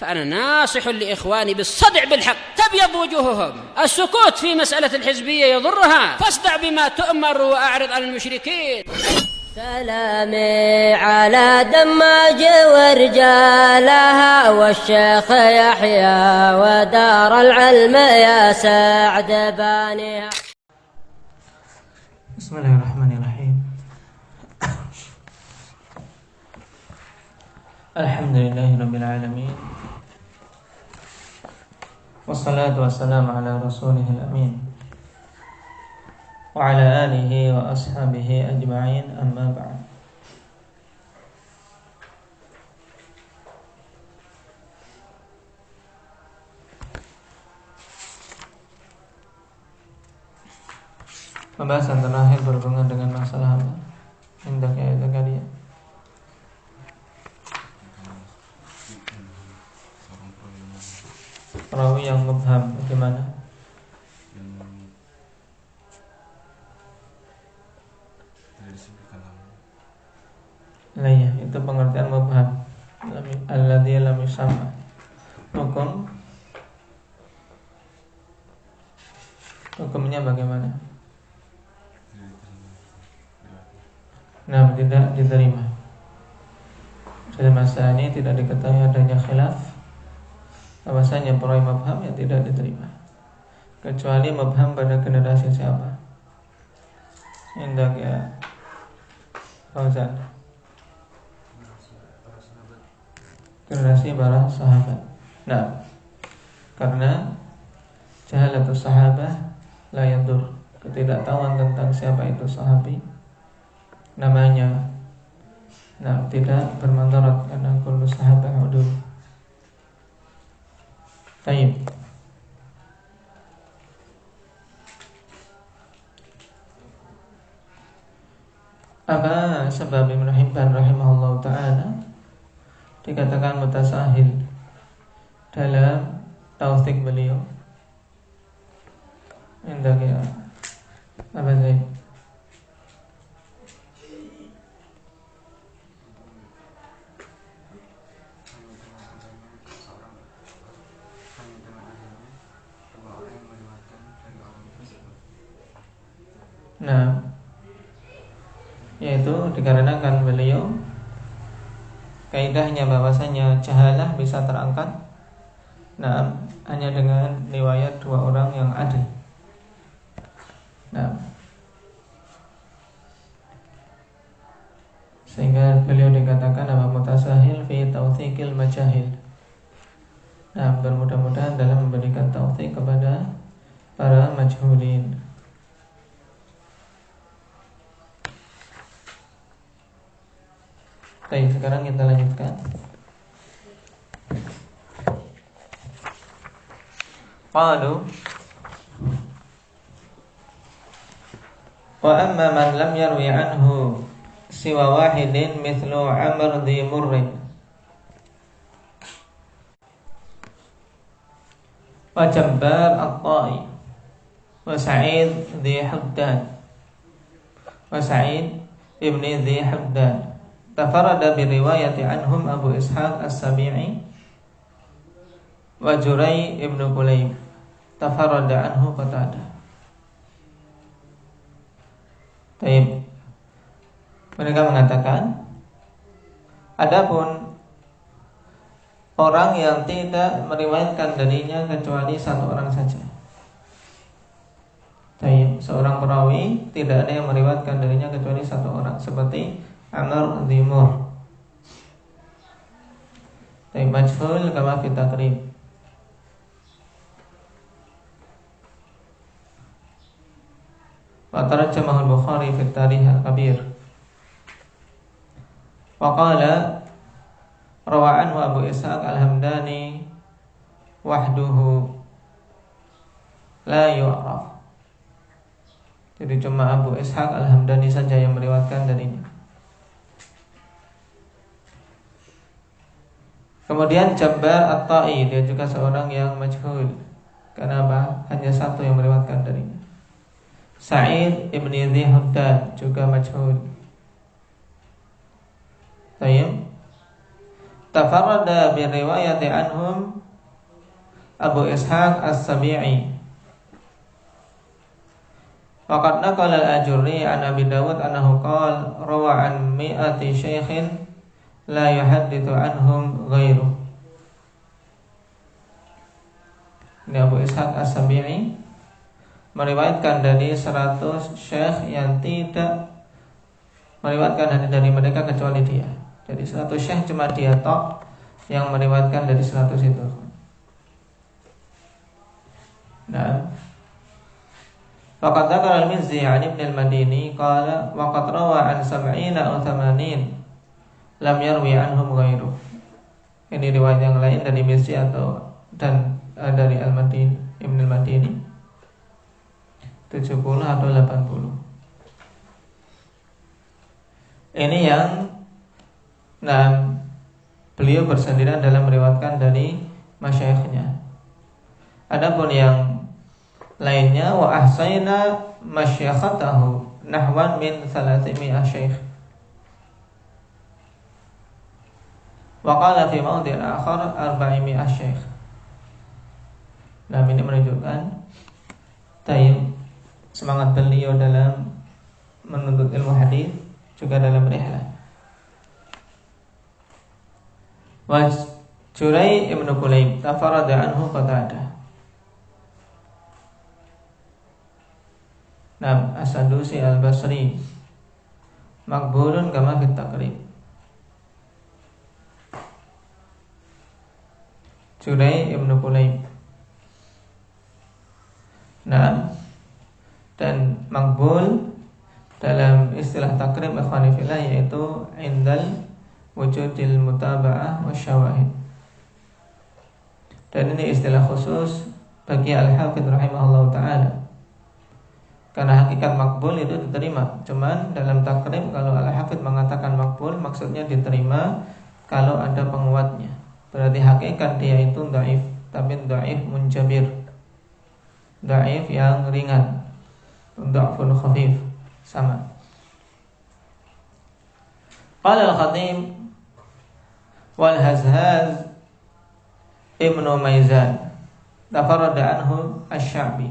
فأنا ناصح لإخواني بالصدع بالحق تبيض وجوههم. السكوت في مسألة الحزبية يضرها، فاصدع بما تؤمر وأعرض عن المشركين. سلامي على دماج ورجالها والشيخ يحيى ودار العلم يا سعد بانيها. بسم الله الرحمن الرحيم. الحمد لله رب العالمين، والصلاة والسلام على رسوله الأمين وعلى آله وأصحابه أجمعين، أما بعد. Pembahasan terakhir berhubungan dengan masalah apa? Hendaknya itu kalian. Perawi yang mubham bagaimana? Nah ya, itu pengertian mubham. Alladzi lam yusamma. Hukumnya bagaimana? Nah, tidak diterima. Dalam masalah ini tidak diketahui adanya khilaf bahwasanya perawi mubham yang tidak diterima, kecuali mubham pada generasi siapa? Hendak ya Fauzan, generasi para sahabat. Nah, karena jahalatus sahabah la yadur, ketidaktahuan tentang siapa itu sahabi namanya, nah tidak bermandarat karena kullu sahabah udul. Baik. Apa sebab Ibnu Hibban rahimahullah ta'ala dikatakan mutasahil dalam tautsik beliau? Hendak ya apa sih? Nah, yaitu dikarenakan beliau kaidahnya bahwasanya jahalah bisa terangkat, nah, hanya dengan riwayat dua orang yang adil. Nah, sehingga beliau dikatakan apa mutasahil fi tautsiqil majahil. Nah, bermudah-mudahan dalam memberikan tautsik kepada para majhulin. Baik, sekarang kita lanjutkan. Qalu wa amma man lam yarwi anhu siwa wahidin mithlu Amr di Murrin wa Jabbar at-Ta'i wa Sa'id di Huddan wa Sa'id ibni di Huddan. Tafarada bi riwayati anhum Abu Ishaq As-Sabi'i wa Jurai ibnu Kulayb. Tafarada anhu Qatadah. Baik. Mereka mengatakan, adapun orang yang tidak meriwayatkan darinya kecuali satu orang saja. Baik, seorang perawi tidak ada yang meriwayatkan darinya kecuali satu orang, seperti Amr di Mur. Tapi majhul kama fi taqrib. Wa tarjamahu al-Bukhari fi Tarikh al-Kabir. Wa qala rawa anhu Abu Ishaq al-Hamdani wahduhu la yu'raf. Jadi cuma Abu Ishaq al-Hamdani saja yang meriwayatkan darinya. Kemudian Jabbar at-Ta'i, dia juga seorang yang majhul. Kenapa? Hanya satu yang meriwayatkan darinya. Sa'id ibni Dhi Huddan juga majhul. Tayyib. tafarrada bi riwayati anhum Abu Ishaq As-Sabi'i. Waqad naqala al-Ajurri an Abi Dawud annahu qala rawa an mi'ati syaikhin la yuhadditsu anhum ghairu. Ini Abu Ishaq As-Sabi'i meriwayatkan dari 100 syekh yang tidak meriwayatkan hadis dari mereka kecuali dia. Jadi 100 syekh cuma dia tok yang meriwayatkan dari 100 itu. Nah, faqad dzakara al-Mizzi 'an Ibn al-Madini qala wa qad rawa 'an 70 aw 80 lam yarwi anhum ghairu. Ini riwayat yang lain dari Mizzi dan dari al-Madini, Ibn al-Madini 70 atau 80. Ini yang beliau bersendirian dalam meriwayatkan dari masyayikhnya. Adapun yang lainnya wa ahsayna masyayikhatahu nahwan min 300 syekh. Wa qala fi mawdi' akhar 400 syekh. Nah, ini menunjukkan semangat beliau dalam menuntut ilmu hadis juga dalam rihlah. Wa Jurai ibn Kulayb tafarrada anhu Qatadah. Nam As-Sadusi Al-Basri maqbulun kama fit taqrib. Jurai ibn Kulayb. Nah, dan maqbul dalam istilah takrib ikhwani fillah yaitu indal wujudil mutaba'ah wasyawahid. Dan ini istilah khusus bagi Al-Hafidh rahimahullah ta'ala, karena hakikat makbul itu diterima. Cuman dalam takrib kalau Al-Hafidh mengatakan makbul, maksudnya diterima kalau ada penguatnya. Berarti hakikat dia itu dhaif, tapi dhaif munjabir, dhaif yang ringan, dha'fun khafif, sama. Qala al-Khatib wal Hazhaz Ibnu Maizan tafarrada anhu Asy-Sya'bi.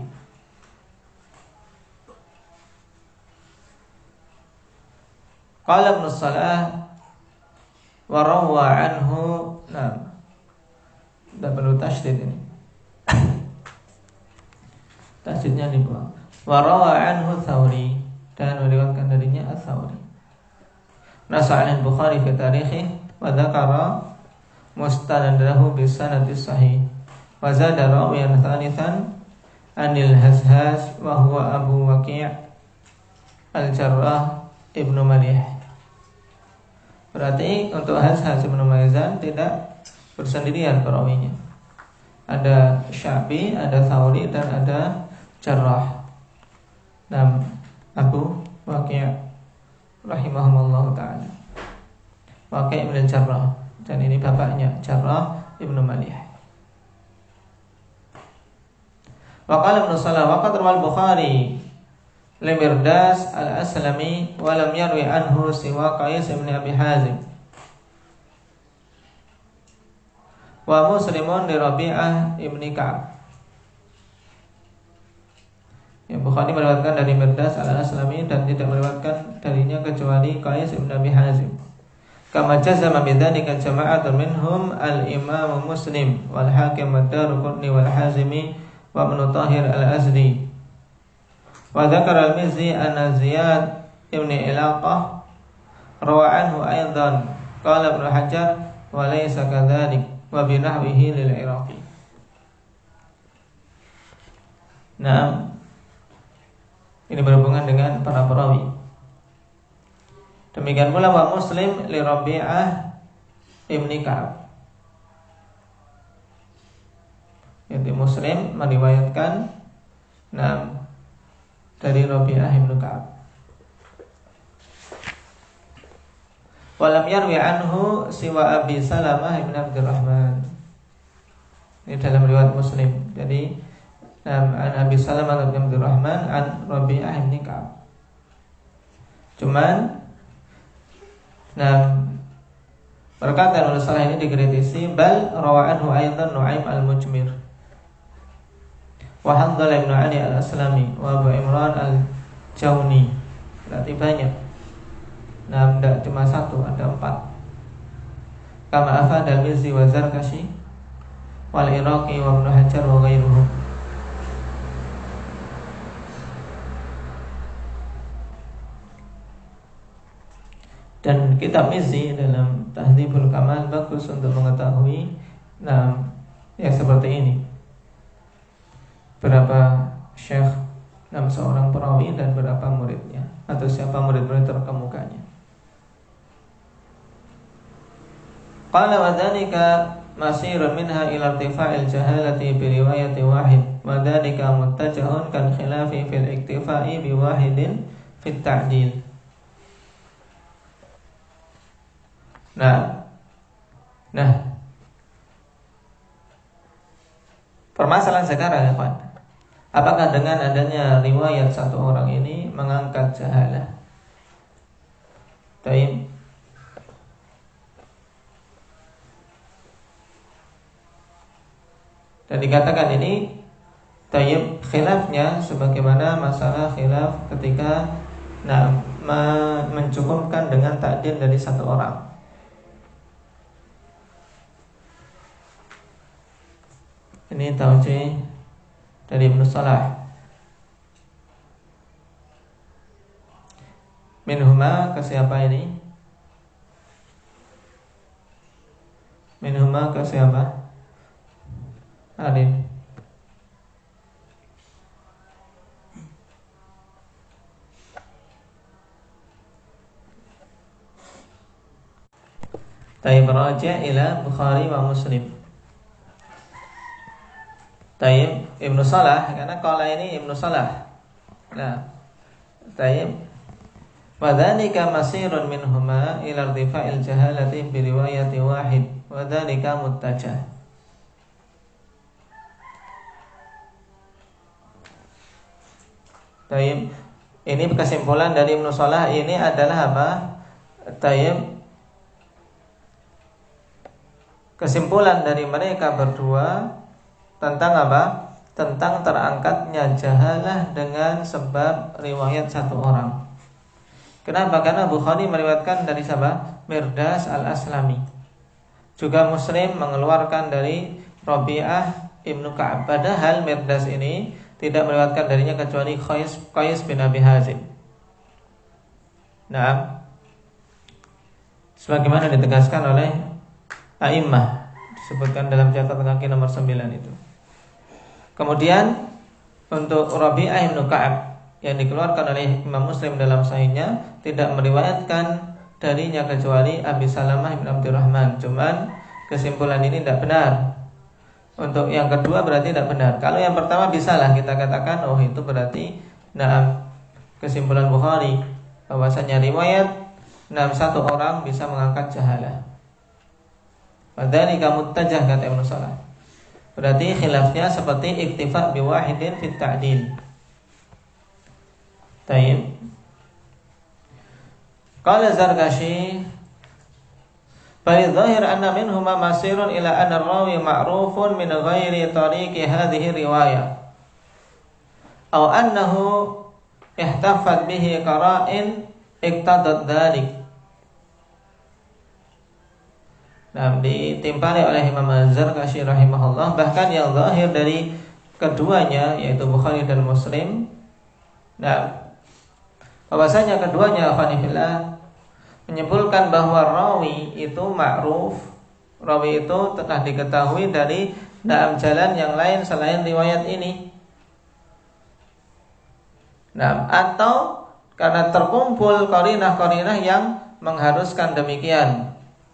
Qala Ibnu Salah wa rawwa anhu, tidak perlu tasydid ini. Tasydidnya dibuang. Wa rawwa anhu Tsauri, dan meriwayatkan darinya Ats-Tsauri. Nasa'al Bukhari fi tarikhi wa dzakara mustanadahu bi sanadis sahih. Wa zada rawiyan thalithan anil Hazhaz wa huwa Abu Waqi' Al-Jarrah Ibnu Malih. Berarti untuk Hazhaz Ibnu Maizan tidak bersendirian perawinya. Ada Sya'bi, ada Tsauri, dan ada Jarrah. Abu Waqi' rahimahumullah ta'ala, Waqi' bin Jarrah, dan ini bapaknya Jarrah Ibnu Malih. Wa qala Ibnu Salah wa qad rawal Bukhari Limirdas al-Aslami wa lam yarwi anhu siwa Qais bin Abi Hazim wa Muslimun li Rabi'ah ibni Ka'ab. Yang Bukhari meriwayatkan dari Mirdas al-Aslami dan tidak meriwayatkan darinya kecuali Qais bin Abi Hazim. Kama jazama bidzalika jama'atun minhum al-Imam Muslim wal Hakim ad-Darqutni wal Hazimi wa Ibnu Tahir al-Azdi. Wa dzakara al-Mizzi anna Ziyad ibn Ilaqah rawa anhu aidan qala Ibnu Hajar wa laysa kadzalik wa binahwihi lil Iraqi. Nah, ini berhubungan dengan para perawi. Demikian pula wa Muslim li Rabi'ah ibni Ka'ab. Jadi Muslim meriwayatkan dari Rabi'ah ibnu Ka'ab. Walam yarwi anhu siwa Abi Salamah ibn Abdurrahman. Ini dalam riwayat Muslim. Jadi an Abi Salamah ibn Abdurrahman an Rabi'ah ibn Ka'ab. Perkataan Ibnu Salah ini dikritisi, bal rawa'anhu aidan Nu'aim al-Mujmir wa Hanzalah ibn Ali al-Aslami wa Abu Imran al-Jawni. Berarti banyak. Nah, tidak cuma satu, ada 4. Kama afad al-Mizzi wa Zarkashi wal Iraqi wa Ibnu Hajar wa ghairuhum. Dan kitab Mizzi dalam Tahdzibul Kamal bagus untuk mengetahui yang seperti ini. Berapa syekh seorang perawi dan berapa muridnya, atau siapa murid-murid terkemukanya. Qala wa dzalika masirun minha ila irtifa'il jahalati bi riwayati wahid wa dzalika muttajahun kan khilafi fil iktifa'i bi wahidin fit ta'dil. Nah, permasalahan sekarang ya Pak, apakah dengan adanya riwayat satu orang ini mengangkat jahalah? Taib. Dan dikatakan ini taib khilafnya sebagaimana masalah khilaf ketika mencukupkan dengan takdir dari satu orang. Ini taujih dari Ibnu Salah. Minhuma ke siapa ini? Minhuma ke siapa? Adin. Taib raja' ila Bukhari wa Muslim. Taib Ibnu Salah, karena qala ini Ibnu Salah. Nah, taib wa dzalika masirun minhuma ila irtifa'il jahalati bi riwayati wahid wa dzalika muttajah. Taib, ini kesimpulan dari Ibnu Salah ini adalah apa? Taib, kesimpulan dari mereka berdua tentang apa? Tentang terangkatnya jahalah dengan sebab riwayat satu orang. Kenapa? Karena Bukhari meriwayatkan dari siapa? Mirdas al-Aslami. Juga Muslim mengeluarkan dari Rabi'ah ibnu Ka'ab. Padahal Mirdas ini tidak meriwayatkan darinya kecuali Qais bin Abi Hazim. Nah, sebagaimana ditegaskan oleh A'immah, disebutkan dalam catatan kaki nomor 9 itu. Kemudian untuk Rabi'ah ibnu Ka'ab yang dikeluarkan oleh Imam Muslim dalam sahihnya tidak meriwayatkan darinya kecuali Abi Salamah bin Abdurrahman. Cuman kesimpulan ini tidak benar. Untuk yang kedua berarti tidak benar. Kalau yang pertama bisalah kita katakan oh itu berarti kesimpulan Bukhari bahwasanya riwayat satu orang bisa mengangkat jahalah. Padahal muttajah kata Ibnu Salah. Berarti khilafnya seperti iktifa biwahidin fit ta'dil. Taib. Qala Zarkashi, bal zahir anna minhuma masirun ila anna ar-rawi ma'rufun min ghairi tariqi hadhihi riwayah. Aw annahu ihtaffat bihi qara'in iqtadat dhalik. Ditimpali oleh Imam Az-Zarkashi rahimahullah, bahkan yang zahir dari keduanya yaitu Bukhari dan Muslim, bahwasanya keduanya afanifillah menyimpulkan bahwa rawi itu ma'ruf, rawi itu telah diketahui dari jalan yang lain selain riwayat ini. Atau karena terkumpul qarinah-qarinah yang mengharuskan demikian.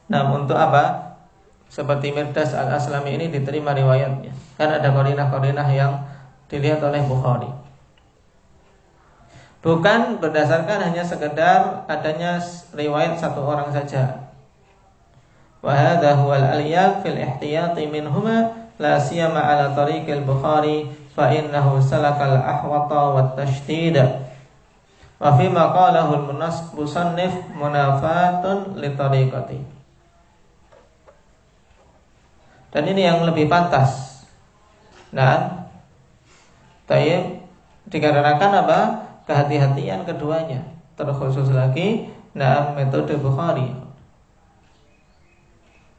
Untuk apa? Seperti Mirdas al-Aslami ini diterima riwayatnya, kan ada qarinah-qarinah yang dilihat oleh Bukhari. Bukan berdasarkan hanya sekedar adanya riwayat satu orang saja. Wa hadha huwal aliyaq fil ihtiyati minhuma la siyama ala tariqil Bukhari fa innahu salakal ahwata wat tashdid. Wa fi ma qalahu al-musannif munafatun li tariqati. Dan ini yang lebih pantas. Nah, tayyib dikarenakan apa? Kehati-hatian keduanya. Terkhusus lagi metode Bukhari.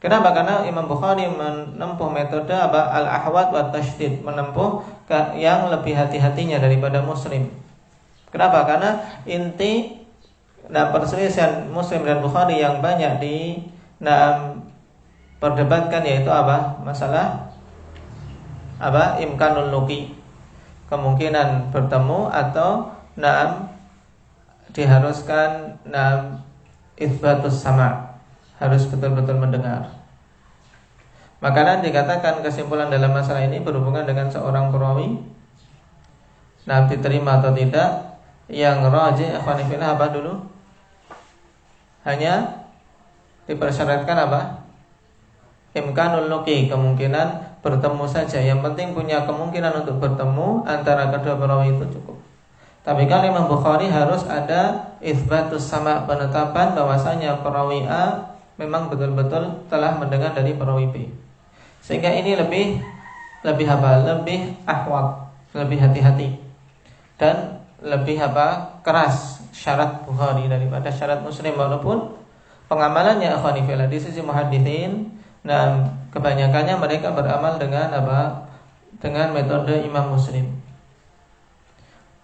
Kenapa? Karena Imam Bukhari menempuh metode apa? Al-ahwat wa tashdid, menempuh yang lebih hati-hatinya daripada Muslim. Kenapa? Karena inti perselisihan Muslim dan Bukhari yang banyak perdebatkan yaitu apa? Masalah apa? Imkanul luqi, kemungkinan bertemu atau diharuskan itsbatus sama', harus betul-betul mendengar. Maka dikatakan kesimpulan dalam masalah ini berhubungan dengan seorang perawi diterima atau tidak. Yang rajih ikhwan fillah apa dulu? Hanya dipersyaratkan apa? Imkanul luqi, kemungkinan bertemu saja. Yang penting punya kemungkinan untuk bertemu antara kedua perawi itu cukup. Tapi kan Imam Bukhari harus ada itsbatus sama', penetapan bahwasanya perawi A memang betul-betul telah mendengar dari perawi B. Sehingga ini lebih apa? Lebih ahwat, lebih hati-hati dan lebih apa? Keras syarat Bukhari daripada syarat Muslim, walaupun pengamalannya akhwani fillah di sisi muhaditsin kebanyakannya mereka beramal dengan apa? Dengan metode Imam Muslim.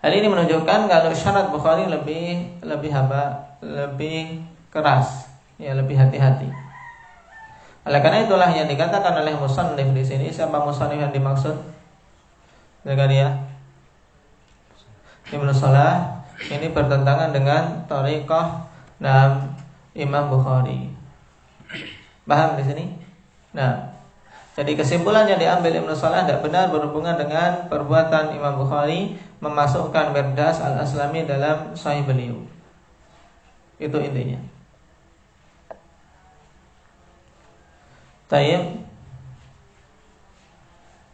Hal ini menunjukkan kalau syarat Bukhari lebih apa? Lebih keras, ya, lebih hati-hati. Oleh karena itulah yang dikatakan oleh musannif di sini. Siapa musannif yang dimaksud? Zakaria Ibnu Salah. Ini bertentangan dengan thariqah Imam Bukhari. Paham di sini? Jadi kesimpulan yang diambil Ibnu Salah tidak benar berhubungan dengan perbuatan Imam Bukhari memasukkan Mirdas Al-Aslami dalam Sahih beliau. Itu intinya. Tayyib.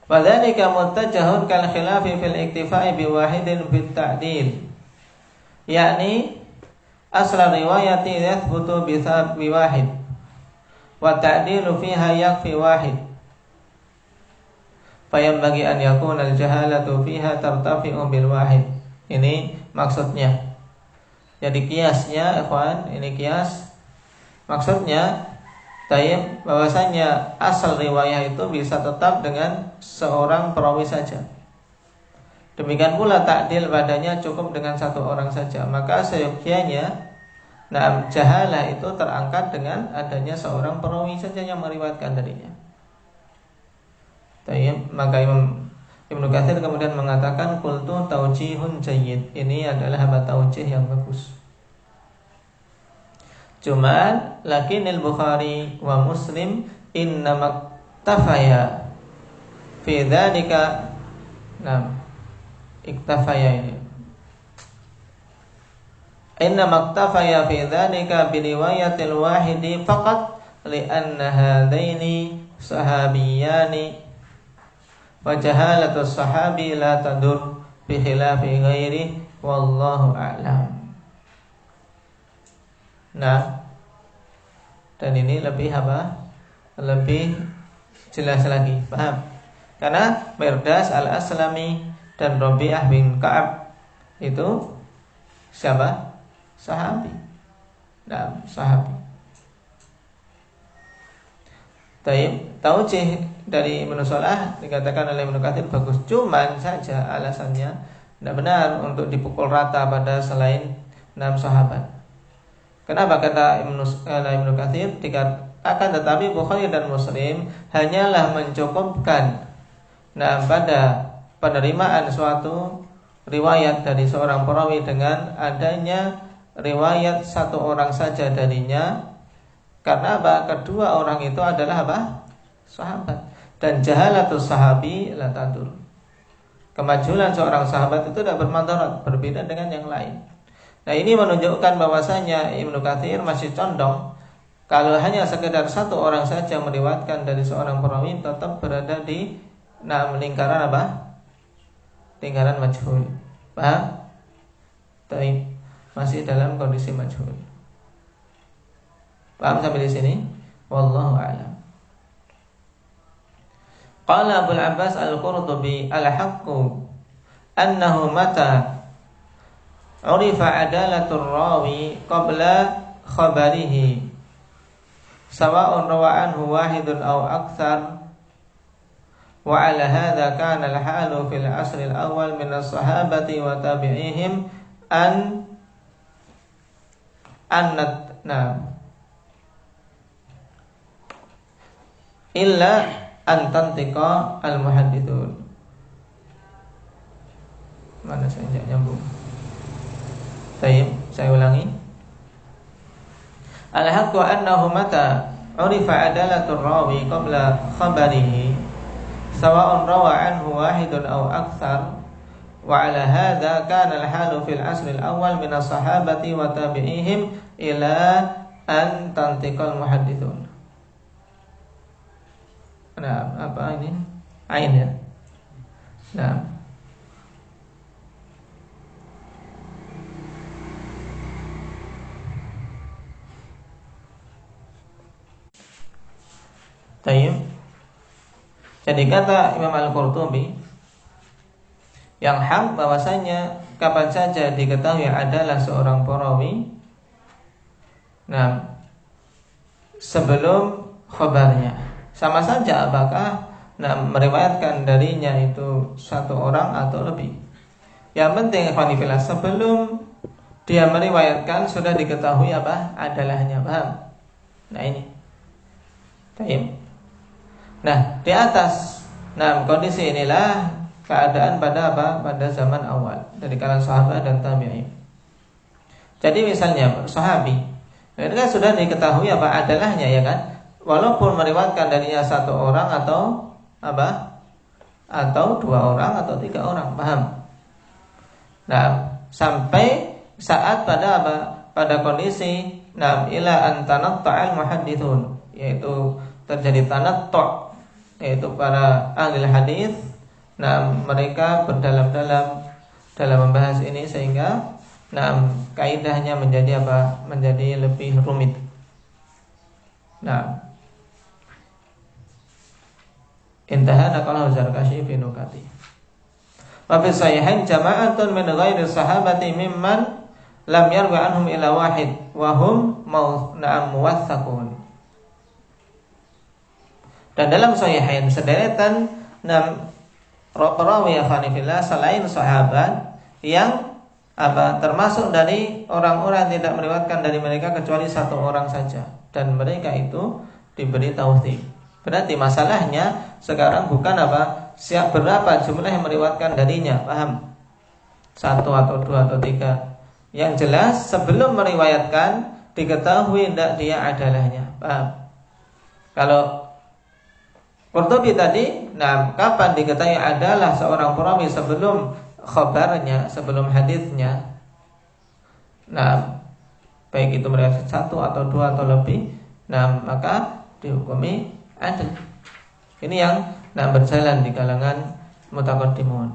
Wadzalika muttajahun kal khilafi fil iktifai bi wahidin bit ta'dil. Yakni asal riwayati yathbutu bi wahid wa ta'dilu fiha yakfi wahid. Fayambagi an yakuna al-jahalatu fiha tartafi'u bil wahid. Ini maksudnya. Jadi kiasnya ikhwan, ini kias. Maksudnya tayyib bahwasanya asal riwayah itu bisa tetap dengan seorang perawi saja. Demikian pula ta'dil padanya cukup dengan satu orang saja. Maka seyogyanya jahalah itu terangkat dengan adanya seorang perawi saja yang meriwayatkan darinya. Tayyib, maka Imam Ibnu Katsir kemudian mengatakan qultu taujihun jayyid. Ini adalah taujih yang bagus. Cuman lakinil Bukhari wa Muslim innama iktafaya fi dzalika iktafaya ini innama iktafaya fi dzalika bi riwayatil wahidi faqat li anna hadaini sahabiyani wa jahalatus sahabi la tadur bi khilafi ghairi wallahu a'lam. Dan ini lebih apa? Lebih jelas lagi, paham? Karena Mirdas Al-Aslami dan Rabi'ah bin Ka'ab itu siapa? Sahabi. Sahabi. Taujih dari Ibnu Salah dikatakan oleh Ibnu Katsir bagus, cuman saja alasannya tidak benar untuk dipukul rata pada selain 6 sahabat. Kenapa kata Ibnu Katsir? Akan tetapi Bukhari dan Muslim hanyalah mencukupkan pada penerimaan suatu riwayat dari seorang perawi dengan adanya riwayat satu orang saja darinya. Karena apa? Kedua orang itu adalah apa? Sahabat. Dan jahalatus sahabi la tadur. Kemajulan seorang sahabat itu tidak bermandarat, berbeda dengan yang lain. Nah, ini menunjukkan bahwasanya Ibnu Katsir masih condong kalau hanya sekedar satu orang saja meriwayatkan dari seorang perawi tetap berada di lingkaran apa? Lingkaran majhul. Paham? Baik, masih dalam kondisi majhul. Paham sampai di sini? Wallahu a'lam. Qala Abul Abbas Al-Qurtubi al-haqqu annahu mata urifa adalatul rawi qabla khabarihi sawa'un rawa anhu wahidun aw aktsar wa ala hadha kana al-halu fil asr al-awwal min as-sahabati wa tabi'ihim illa an tantiqa al-muhaddithun. Mana saya tidak nyambung. Baik, saya ulangi. Al-haqqu annahu mata urifa adalatul rawi qabla khabarihi sawa'un rawa anhu wahidun aw aktsar wa ala hadha kana al-halu fil asr al-awwal min as-sahabati wa tabi'ihim ila an tantiqa al-muhaddithun. Nah, apa ini? Ain ya. Nah. Tayyib. Jadi kata Imam Al-Qurtubi, yang hak bahwasanya kapan saja diketahui adalah seorang perawi, nah, sebelum khabarnya, sama saja apakah meriwayatkan darinya itu satu orang atau lebih. Yang penting ikhwanifillah, sebelum dia meriwayatkan sudah diketahui apa adalahnya, paham? Nah ini. Tayyib. Nah, di atas kondisi inilah keadaan pada apa? Pada zaman awal dari kalangan sahabat dan tabi'in. Jadi misalnya sahabi, ini kan sudah diketahui apa adalahnya, ya kan? Walaupun meriwayatkan darinya satu orang atau apa? Atau dua orang atau tiga orang, paham? Nah, sampai saat pada apa? Pada kondisi ila an tanatta'al muhaddithun, yaitu terjadi tanattu', yaitu para ahli hadis. Nah, mereka berdalam-dalam dalam membahas ini sehingga kaidahnya menjadi apa? Menjadi lebih rumit. Nah, intaha naqalahu Zarkashi fi nukati. Wa fi sahihain jama'atun min ghairi sahabati mimman lam yarwi anhum ila wahid wa hum muwaththaqun. Dan dalam sahihain sederetan perawi khanifillah selain sahabat yang termasuk dari orang-orang tidak meriwayatkan dari mereka kecuali satu orang saja, dan mereka itu diberi tauthik. Berarti masalahnya sekarang bukan berapa jumlah yang meriwayatkan darinya, paham? Satu atau dua atau tiga. Yang jelas sebelum meriwayatkan diketahui tidak dia adalahnya, paham? Kalau Qurtubi tadi, kapan diketahui adalah seorang perawi sebelum khabarnya, sebelum hadisnya. Baik itu meriwayatkan satu atau dua atau lebih, maka dihukumi adil. Ini yang berjalan di kalangan mutaqaddimun.